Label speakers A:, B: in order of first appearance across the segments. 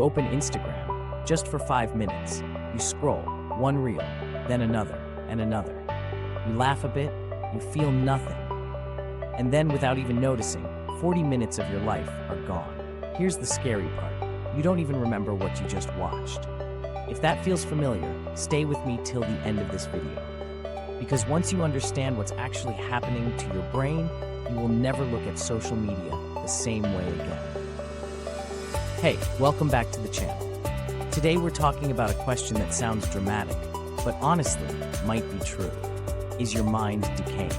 A: You open Instagram, just for 5 minutes. You scroll, one reel, then another, and another. You laugh a bit, you feel nothing. And then, without even noticing, 40 minutes of your life are gone. Here's the scary part. You don't even remember what you just watched. If that feels familiar, stay with me till the end of this video. Because once you understand what's actually happening to your brain, you will never look at social media the same way again. Hey, welcome back to the channel. Today we're talking about a question that sounds dramatic, but honestly might be true. Is your mind decaying?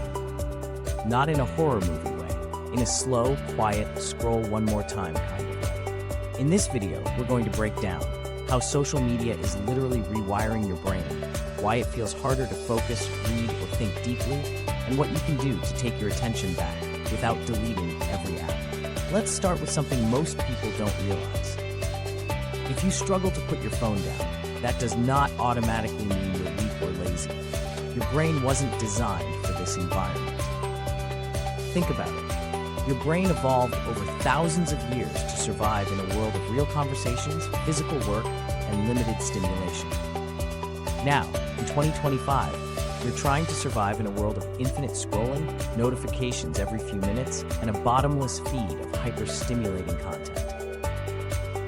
A: Not in a horror movie way, in a slow, quiet, scroll one more time kind of way. In this video, we're going to break down how social media is literally rewiring your brain, why it feels harder to focus, read, or think deeply, and what you can do to take your attention back without deleting every app. Let's start with something most people don't realize. If you struggle to put your phone down, that does not automatically mean you're weak or lazy. Your brain wasn't designed for this environment. Think about it. Your brain evolved over thousands of years to survive in a world of real conversations, physical work, and limited stimulation. Now, in 2025, you're trying to survive in a world of infinite scrolling, notifications every few minutes, and a bottomless feed of hyper-stimulating content.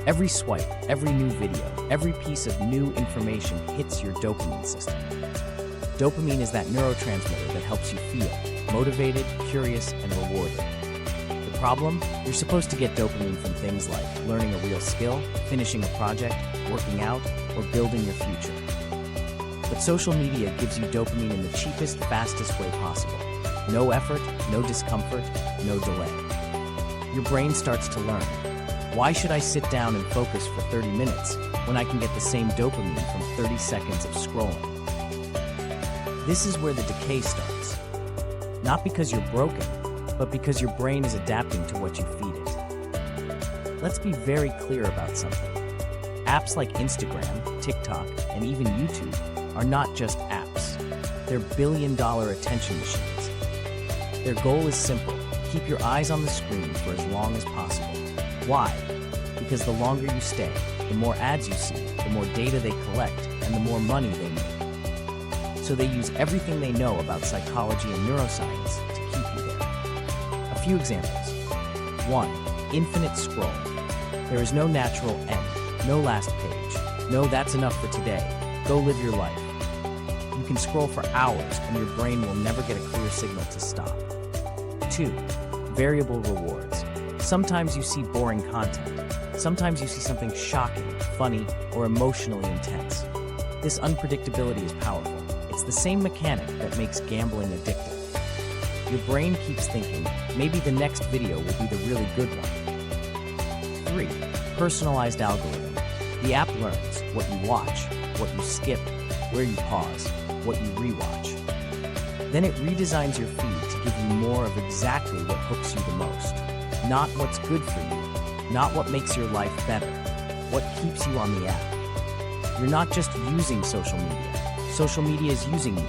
A: Every swipe, every new video, every piece of new information hits your dopamine system. Dopamine is that neurotransmitter that helps you feel motivated, curious, and rewarded. The problem? You're supposed to get dopamine from things like learning a real skill, finishing a project, working out, or building your future. But social media gives you dopamine in the cheapest, fastest way possible. No effort, no discomfort, no delay. Your brain starts to learn. Why should I sit down and focus for 30 minutes when I can get the same dopamine from 30 seconds of scrolling? This is where the decay starts. Not because you're broken, but because your brain is adapting to what you feed it. Let's be very clear about something. Apps like Instagram, TikTok, and even YouTube are not just apps. They're billion-dollar attention machines. Their goal is simple. Keep your eyes on the screen for as long as possible. Why? Because the longer you stay, the more ads you see, the more data they collect, and the more money they make. So they use everything they know about psychology and neuroscience to keep you there. A few examples. 1. Infinite scroll. There is no natural end, no last page. No, that's enough for today. Go live your life. You can scroll for hours and your brain will never get a clear signal to stop. 2. Variable rewards. Sometimes you see boring content. Sometimes you see something shocking, funny, or emotionally intense. This unpredictability is powerful. It's the same mechanic that makes gambling addictive. Your brain keeps thinking, maybe the next video will be the really good one. 3. Personalized algorithm. The app learns what you watch, what you skip, where you pause, what you rewatch. Then it redesigns your feed to give you more of exactly what hooks you the most. Not what's good for you, not what makes your life better, what keeps you on the app. You're not just using social media. Social media is using you.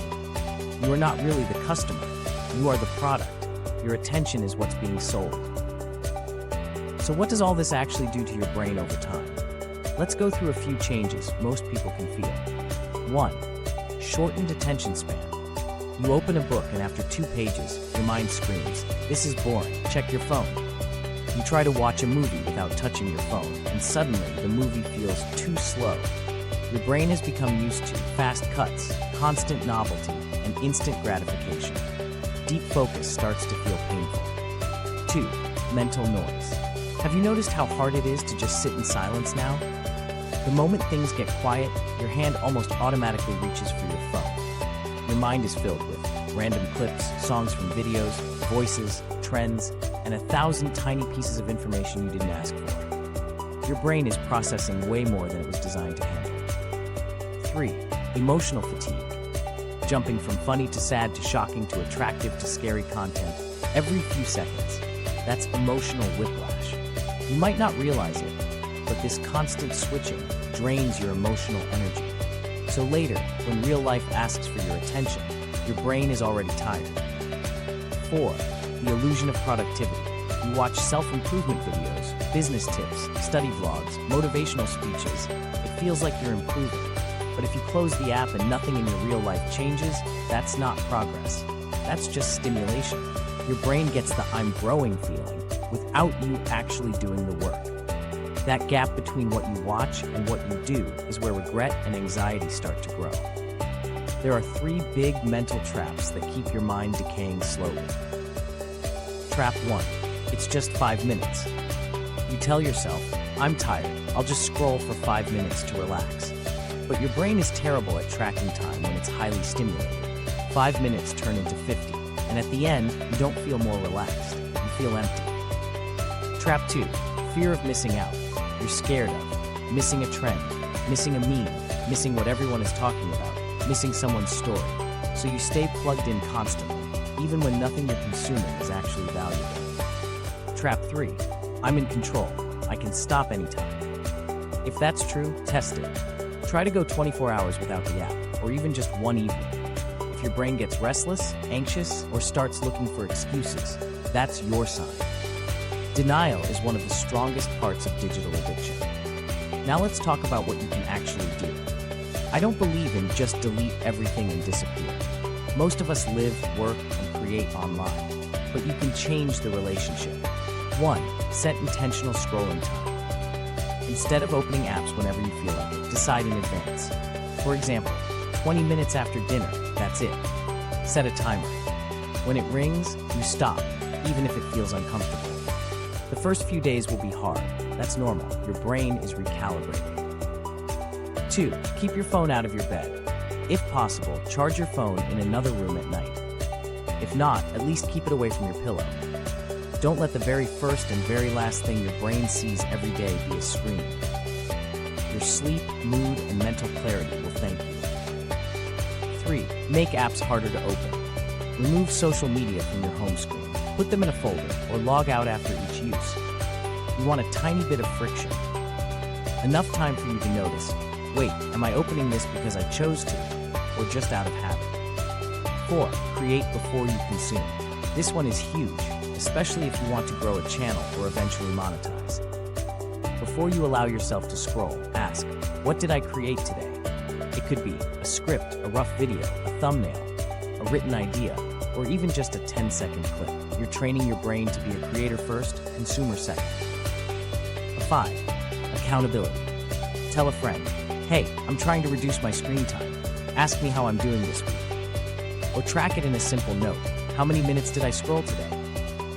A: You are not really the customer. You are the product. Your attention is what's being sold. So what does all this actually do to your brain over time? Let's go through a few changes most people can feel. 1. Shortened attention span. You open a book and after 2 pages, your mind screams, "This is boring, check your phone." You try to watch a movie without touching your phone, and suddenly the movie feels too slow. Your brain has become used to fast cuts, constant novelty, and instant gratification. Deep focus starts to feel painful. 2. Mental noise. Have you noticed how hard it is to just sit in silence now? The moment things get quiet, your hand almost automatically reaches for your phone. Your mind is filled with random clips, songs from videos, voices, trends, and 1,000 tiny pieces of information you didn't ask for. Your brain is processing way more than it was designed to handle. 3. Emotional fatigue. Jumping from funny to sad to shocking to attractive to scary content every few seconds. That's emotional whiplash. You might not realize it, but this constant switching drains your emotional energy. So later, when real life asks for your attention, your brain is already tired. 4. The illusion of productivity. You watch self-improvement videos, business tips, study vlogs, motivational speeches. It feels like you're improving. But if you close the app and nothing in your real life changes, that's not progress. That's just stimulation. Your brain gets the I'm growing feeling without you actually doing the work. That gap between what you watch and what you do is where regret and anxiety start to grow. There are 3 big mental traps that keep your mind decaying slowly. Trap 1. It's just 5 minutes. You tell yourself, I'm tired, I'll just scroll for 5 minutes to relax. But your brain is terrible at tracking time when it's highly stimulated. 5 minutes turn into 50, and at the end, you don't feel more relaxed. You feel empty. Trap 2. Fear of missing out. You're scared of missing a trend, missing a meme, missing what everyone is talking about, missing someone's story. So you stay plugged in constantly, even when nothing you're consuming is actually valuable. Trap 3. I'm in control. I can stop anytime. If that's true, test it. Try to go 24 hours without the app, or even just one evening. If your brain gets restless, anxious, or starts looking for excuses, that's your sign. Denial is one of the strongest parts of digital addiction. Now let's talk about what you can actually do. I don't believe in just delete everything and disappear. Most of us live, work, and create online, but you can change the relationship. 1. Set intentional scrolling time. Instead of opening apps whenever you feel like it, decide in advance. For example, 20 minutes after dinner, that's it. Set a timer. When it rings, you stop, even if it feels uncomfortable. The first few days will be hard. That's normal. Your brain is recalibrating. 2. Keep your phone out of your bed. If possible, charge your phone in another room at night. If not, at least keep it away from your pillow. Don't let the very first and very last thing your brain sees every day be a screen. Your sleep, mood, and mental clarity will thank you. 3. Make apps harder to open. Remove social media from your home screen. Put them in a folder or log out after each use. You want a tiny bit of friction. Enough time for you to notice, wait, am I opening this because I chose to, or just out of habit? 4. Create before you consume. This one is huge, especially if you want to grow a channel or eventually monetize. Before you allow yourself to scroll, ask, what did I create today? It could be a script, a rough video, a thumbnail, a written idea, or even just a 10-second clip. You're training your brain to be a creator first, consumer second. 5. Accountability. Tell a friend, hey, I'm trying to reduce my screen time. Ask me how I'm doing this week. Or track it in a simple note. How many minutes did I scroll today?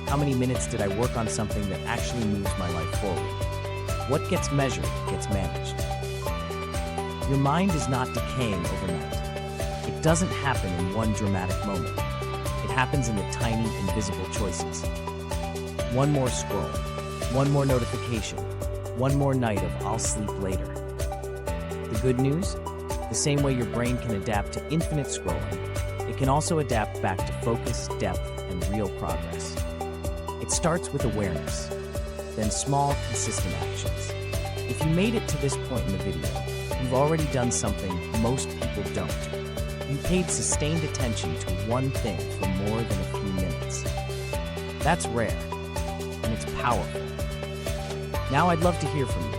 A: How many minutes did I work on something that actually moves my life forward? What gets measured gets managed. Your mind is not decaying overnight. It doesn't happen in one dramatic moment. It happens in the tiny, invisible choices. One more scroll, one more notification, one more night of I'll sleep later. The good news? The same way your brain can adapt to infinite scrolling, it can also adapt back to focus, depth, and real progress. It starts with awareness, then small, consistent actions. If you made it to this point in the video, you've already done something most people don't. You paid sustained attention to one thing for more than a few minutes. That's rare, and it's powerful. Now I'd love to hear from you.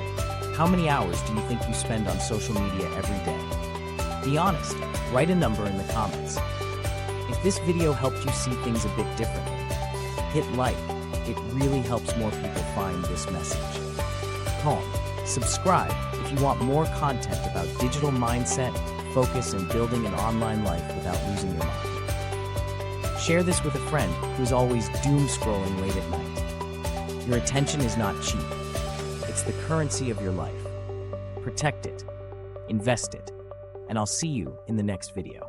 A: How many hours do you think you spend on social media every day? Be honest, write a number in the comments. If this video helped you see things a bit differently, hit like. It really helps more people find this message. Subscribe if you want more content about digital mindset, focus, and building an online life without losing your mind. Share this with a friend who's always doom scrolling late at night. Your attention is not cheap. It's the currency of your life. Protect it, invest it, and I'll see you in the next video.